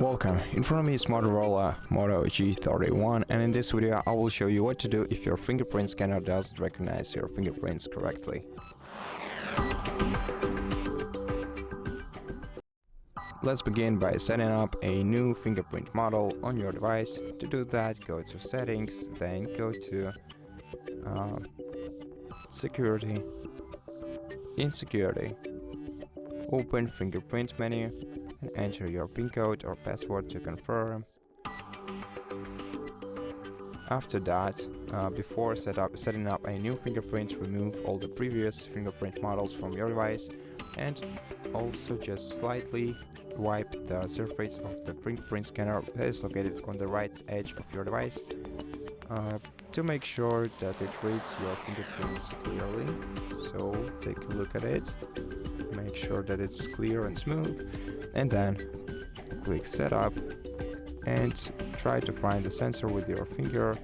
Welcome, in front of me is Motorola Moto G31, and in this video I will show you what to do if your fingerprint scanner doesn't recognize your fingerprints correctly. Let's begin by setting up a new fingerprint model on your device. To do that, go to Settings, then go to Security. In Security, open Fingerprint menu and enter your PIN code or password to confirm. After that, before setting up a new fingerprint, remove all the previous fingerprint models from your device and also just slightly wipe the surface of the fingerprint scanner that is located on the right edge of your device to make sure that it reads your fingerprints clearly. So take a look at it, make sure that it's clear and smooth, and then click Setup and try to find the sensor with your finger,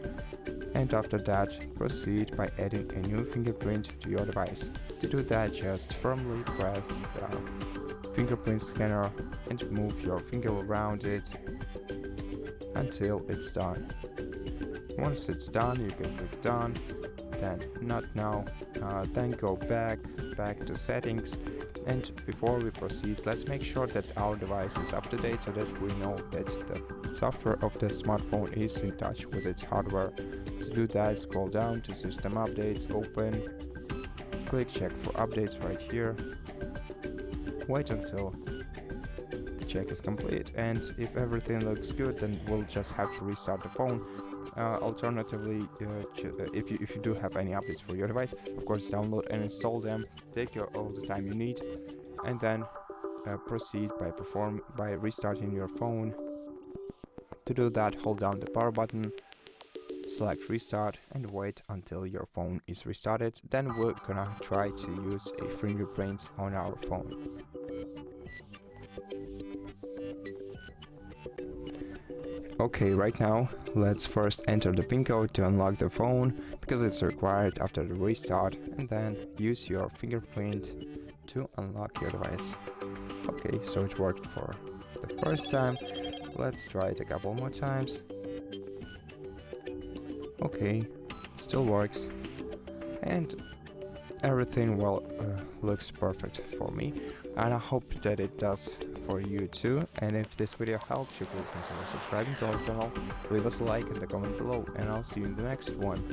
and after that proceed by adding a new fingerprint to your device. To do that, just firmly press the fingerprint scanner and move your finger around it until it's done. Once it's done, you can click Done, then Not Now, then go back to Settings. And before we proceed, let's make sure that our device is up to date so that we know that the software of the smartphone is in touch with its hardware. To do that, scroll down to System Updates, open, click Check for updates right here, wait until the check is complete, and if everything looks good, then we'll just have to restart the phone. Alternatively, if you do have any updates for your device, of course download and install them, take all the time you need, and then proceed by restarting your phone. To do that, hold down the power button, select Restart, and wait until your phone is restarted. Then we're gonna try to use a fingerprint on our phone. Okay, right now, let's first enter the PIN code to unlock the phone, because it's required after the restart, and then use your fingerprint to unlock your device. Okay, so it worked for the first time. Let's try it a couple more times. Okay, still works, and everything looks perfect for me, and I hope that it does for you too. And if this video helped you, please consider subscribing to our channel, leave us a like and a comment below, and I'll see you in the next one.